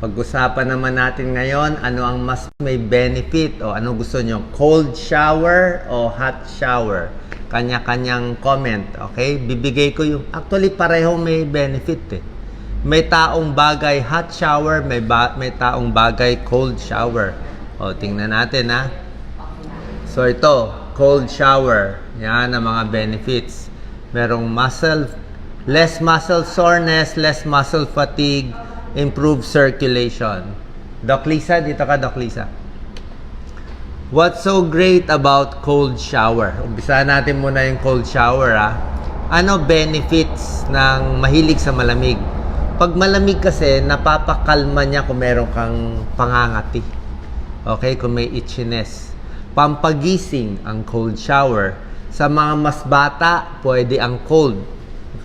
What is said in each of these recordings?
Pag-usapan naman natin ngayon, ano ang mas may benefit o ano gusto nyo? Cold shower o hot shower? Kanya-kanyang comment, okay? Bibigay ko yung, actually pareho may benefit eh. May taong bagay hot shower, may taong bagay cold shower. O, tingnan natin ha. So ito, cold shower. Yan ang mga benefits. Merong less muscle soreness, less muscle fatigue, improved circulation. Doc Lisa, dito ka Doc Lisa. What's so great about cold shower? Umpisahan natin muna yung cold shower ha. Ano benefits ng mahilig sa malamig? Pag malamig kasi, napapakalma niya kung meron kang pangangati. Okay? Kung may itchiness. Pampagising ang cold shower. Sa mga mas bata, pwede ang cold.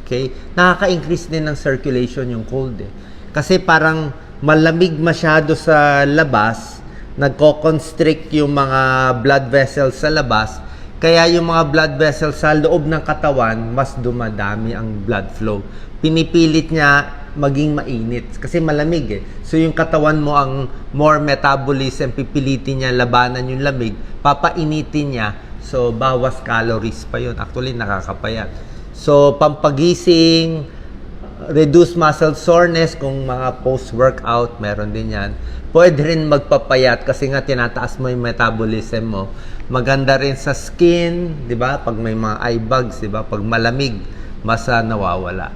Okay? Nakaka-increase din ng circulation yung cold eh. Kasi parang malamig masyado sa labas, nagko-constrict yung mga blood vessels sa labas, kaya yung mga blood vessels sa loob ng katawan, mas dumadami ang blood flow. Pinipilit niya maging mainit kasi malamig eh. So yung katawan mo ang more metabolism, pipilitin niya labanan yung lamig, papainitin niya. So bawas calories pa yun. Actually nakakapayat. So pampagising, reduce muscle soreness kung mga post-workout, meron din yan. Pwede rin magpapayat kasi nga tinataas mo yung metabolism mo. Maganda rin sa skin, di ba? Pag may mga eye bags, di ba? Pag malamig, mas nawawala.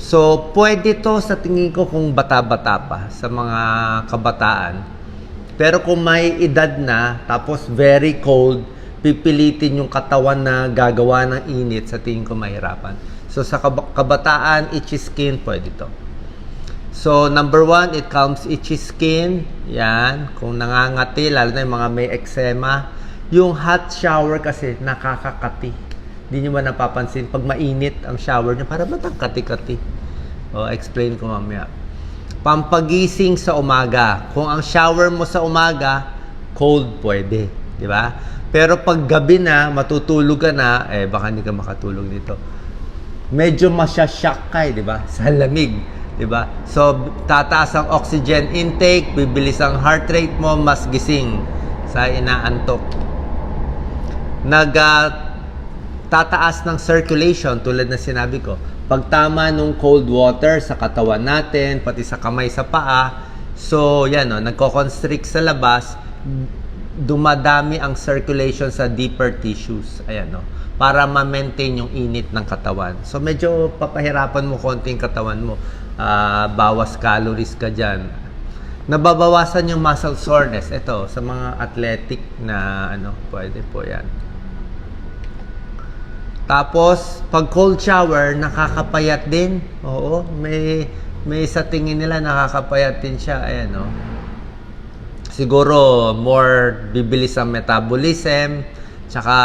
So, pwede to sa tingin ko kung bata-bata pa, sa mga kabataan. Pero kung may edad na, tapos very cold, pipilitin yung katawan na gagawa ng init, sa tingin ko mahirapan. So, sa kabataan, itchy skin, pwede to. So, number 1, it calms itchy skin. Yan. Kung nangangati, lalo na yung mga may eczema. Yung hot shower kasi, nakakakati. Hindi nyo ba napapansin? Pag mainit ang shower nyo, para ba't ang kati-kati? O, explain ko mamaya. Pampagising sa umaga. Kung ang shower mo sa umaga, cold pwede. Di ba? Pero pag gabi na, matutulog ka na, baka hindi ka makatulog dito. Medyo masya-shock ka, di ba? Sa lamig, di ba? So, tataas ang oxygen intake, bibilis ang heart rate mo, mas gising sa inaantok. Tataas ng circulation, tulad na sinabi ko. Pagtama ng cold water sa katawan natin, pati sa kamay, sa paa, so, yan o, nagko-constrict sa labas, dumadami ang circulation sa deeper tissues. Ayan o. Para ma-maintain yung init ng katawan. So, medyo papahirapan mo konting katawan mo. Bawas calories ka dyan. Nababawasan yung muscle soreness. Ito, sa mga athletic na pwede po yan. Tapos, pag cold shower, nakakapayat din. Oo, may sa tingin nila nakakapayat din siya. Ayan o. Siguro, more bibilis ang metabolism. Tsaka,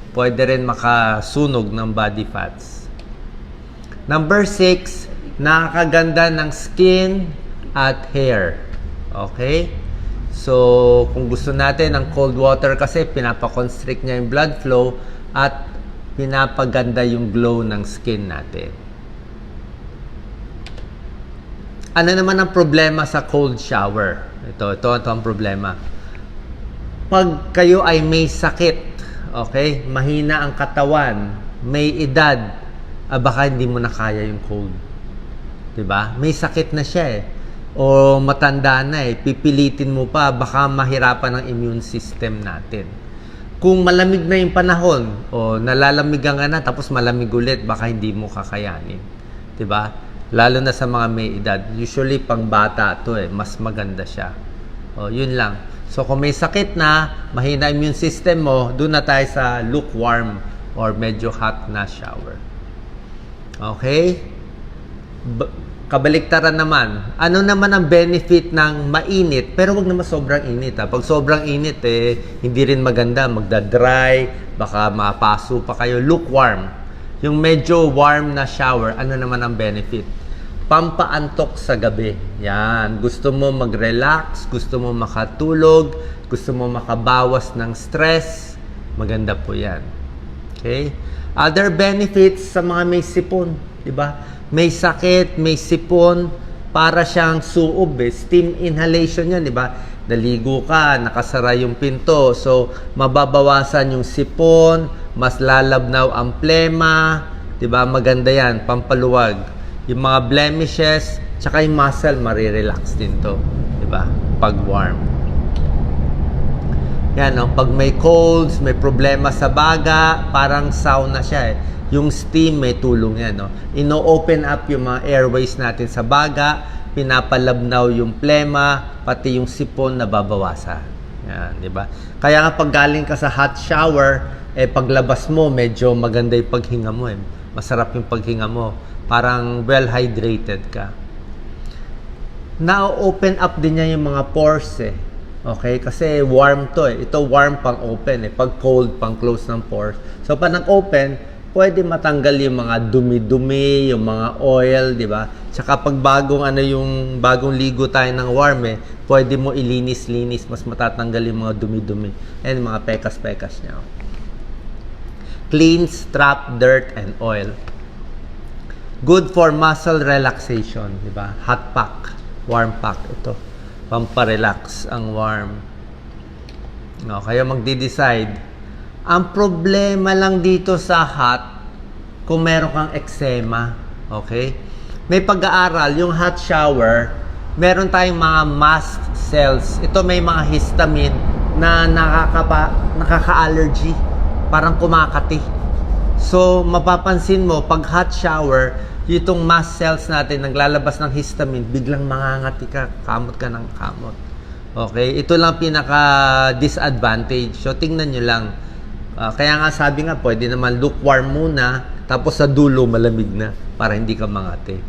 pwede rin makasunog ng body fats. Number 6, nakakaganda ng skin at hair. Okay? So, kung gusto natin ng cold water kasi pinapakonstrict niya yung blood flow at pinapaganda yung glow ng skin natin. Ano naman ang problema sa cold shower? Ito ang problema. Pag kayo ay may sakit, okay? Mahina ang katawan, may edad, baka hindi mo na kaya yung cold. 'Di ba? May sakit na siya eh. O matanda na eh, pipilitin mo pa, baka mahirapan ang immune system natin. Kung malamig na yung panahon, o nalalamig ka na, tapos malamig ulit, baka hindi mo kakayanin. 'Di ba? Lalo na sa mga may edad. Usually, pang bata to eh, mas maganda siya. O, yun lang. So, kung may sakit na, mahina immune system mo, doon na tayo sa lukewarm or medyo hot na shower. Okay? Kabaliktaran naman. Ano naman ang benefit ng mainit? Pero wag naman sobrang init. Pag sobrang init, hindi rin maganda. Magda-dry, baka mapaso pa kayo. Lukewarm. Yung medyo warm na shower, ano naman ang benefit? Pampaantok sa gabi. Yan. Gusto mo mag-relax, gusto mo makatulog, gusto mo makabawas ng stress, maganda po yan. Okay? Other benefits sa mga may sipon, di ba? May sakit, may sipon, para siyang suob steam inhalation yan, di ba? Naligo ka, nakasara yung pinto, so mababawasan yung sipon, mas lalabnaw ang plema, di ba? Maganda yan, pampaluwag. Yung mga blemishes, tsaka yung muscle, marirelax din to, di ba? Pag warm. Yan, no? Pag may colds, may problema sa baga, parang sauna siya Yung steam, may tulong yan, no? Ino-open up yung mga airways natin sa baga, pinapalabnaw yung plema, pati yung sipon nababawasan. Yan, di ba? Kaya nga pag galing ka sa hot shower, paglabas mo, medyo maganda yung paghinga mo Masarap yung paghinga mo. Parang well-hydrated ka. Na-open up din niya yung mga pores Okay? Kasi warm to Ito warm pang open Pag cold, pang close ng pores. So, pag nag-open, pwede matanggal yung mga dumi-dumi, yung mga oil, di ba? Tsaka pag bagong ligo tayo ng warm pwede mo ilinis-linis, mas matatanggal yung mga dumi-dumi and mga pekas-pekas niya. Cleans, trap, dirt, and oil. Good for muscle relaxation, di ba? Hot pack, warm pack ito. Pamparelax ang warm. No, kaya magde-decide. Ang problema lang dito sa hot, kung meron kang eczema, okay? May pag-aaral, yung hot shower, meron tayong mga mast cells. Ito may mga histamine na nakaka-allergy, parang kumakati. So, mapapansin mo, pag hot shower, itong mast cells natin, naglalabas ng histamine, biglang mangangati ka, kamot ka ng kamot. Okay? Ito lang pinaka-disadvantage. So, tingnan nyo lang. Kaya nga sabi nga, pwede naman lukewarm muna, tapos sa dulo malamig na para hindi ka mangati.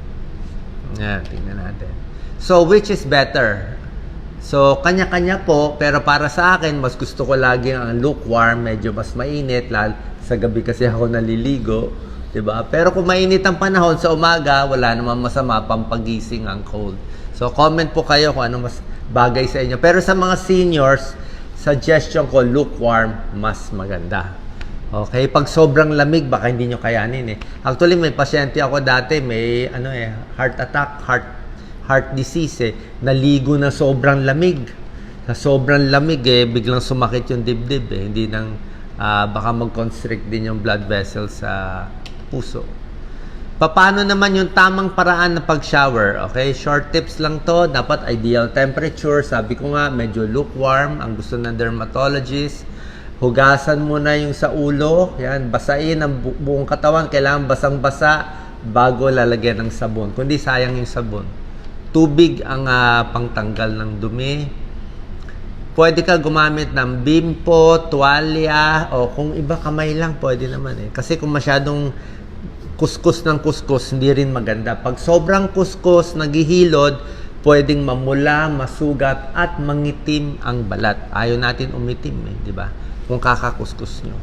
Yan, tingnan natin. So, which is better? So, kanya-kanya po, pero para sa akin, mas gusto ko lagi ang lukewarm, medyo mas mainit, lalo sa gabi kasi ako naliligo, 'di ba? Pero kung mainit ang panahon sa umaga, wala namang masama, pampagising ang cold. So, comment po kayo kung ano mas bagay sa inyo. Pero sa mga seniors, suggestion ko, lukewarm, mas maganda. Okay? Pag sobrang lamig, baka hindi nyo kayanin Actually, may pasyente ako dati, may heart attack, heart disease Naligo na sobrang lamig. Sa sobrang lamig biglang sumakit yung dibdib Hindi baka mag-constrict din yung blood vessels sa puso. Paano naman yung tamang paraan na pag-shower? Okay, short tips lang to. Dapat ideal temperature. Sabi ko nga, medyo lukewarm. Ang gusto ng dermatologist. Hugasan mo na yung sa ulo. Yan, basain ang buong katawan. Kailangan basang-basa bago lalagyan ng sabon. Kundi sayang yung sabon. Tubig ang pangtanggal ng dumi. Pwede ka gumamit ng bimpo, tuwalya, o kung iba kamay lang, pwede naman Kasi kung masyadong kuskus ng kuskus, hindi rin maganda. Pag sobrang kuskus, naghihilod, pwedeng mamula, masugat, at mangitim ang balat. Ayaw natin umitim di ba? Kung kakakuskus nyo.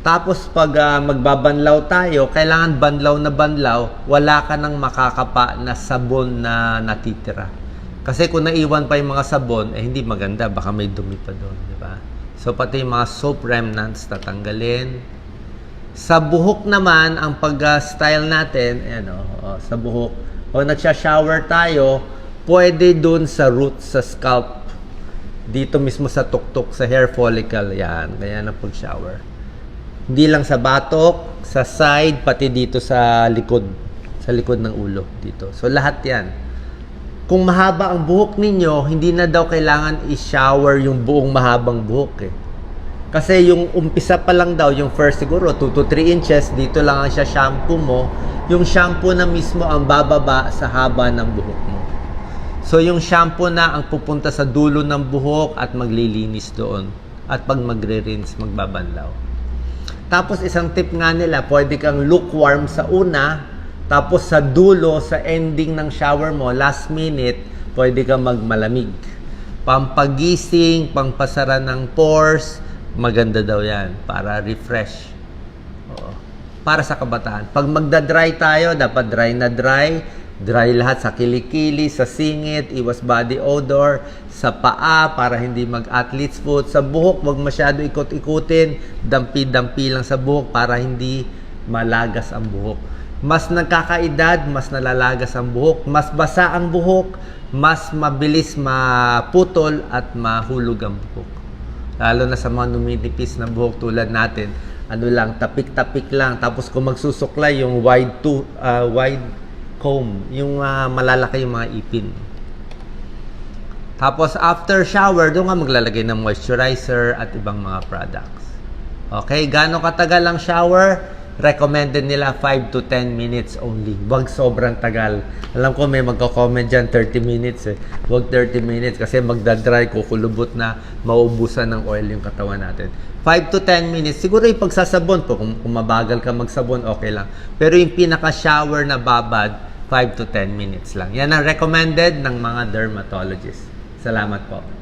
Tapos pag magbabanlaw tayo, kailangan banlaw na banlaw, wala ka nang makakapa na sabon na natitira. Kasi kung naiwan pa yung mga sabon, hindi maganda. Baka may dumi pa doon, di ba? So, pati yung mga soap remnants tatanggalin. Sa buhok naman, ang pag-style natin, sa buhok, o nagsha-shower tayo, pwede doon sa root, sa scalp. Dito mismo sa tuktok, sa hair follicle, yan. Kaya na pag-shower. Hindi lang sa batok, sa side, pati dito sa likod. Sa likod ng ulo, dito. So, lahat yan. Kung mahaba ang buhok ninyo, hindi na daw kailangan i-shower yung buong mahabang buhok Kasi yung umpisa pa lang daw, yung first siguro 2 to 3 inches, dito lang ang siya shampoo mo. Yung shampoo na mismo ang bababa sa haba ng buhok mo. So yung shampoo na ang pupunta sa dulo ng buhok at maglilinis doon. At pag magre-rinse, magbabanlaw. Tapos isang tip nga nila, pwede kang lukewarm sa una, tapos sa dulo, sa ending ng shower mo, last minute, pwede ka magmalamig. Pampagising, pangpasara ng pores, maganda daw yan para refresh. Oo. Para sa kabataan. Pag magda-dry tayo, dapat dry na dry. Dry lahat sa kilikili, sa singit, iwas body odor, sa paa para hindi mag-athlete's foot. Sa buhok, wag masyado ikot-ikutin. Dampi-dampi lang sa buhok para hindi malagas ang buhok. Mas nagkakaedad, mas nalalagas ang buhok, mas basa ang buhok, mas mabilis maputol at mahulog ang buhok. Lalo na sa mga numinipis na buhok tulad natin, ano lang, tapik-tapik lang. Tapos kung magsusuklay, yung wide comb, yung malalaki yung mga ipin. Tapos after shower, doon ka maglalagay ng moisturizer at ibang mga products. Okay, gaano katagal ang shower? Recommended nila 5 to 10 minutes only. Huwag sobrang tagal. Alam ko may magko-comment dyan 30 minutes eh. Huwag 30 minutes kasi magdadry, kukulubot na, maubusan ng oil yung katawan natin. 5 to 10 minutes. Siguro yung pagsasabon po, kung mabagal ka magsabon, okay lang. Pero yung pinaka-shower na babad, 5 to 10 minutes lang. Yan ang recommended ng mga dermatologists. Salamat po.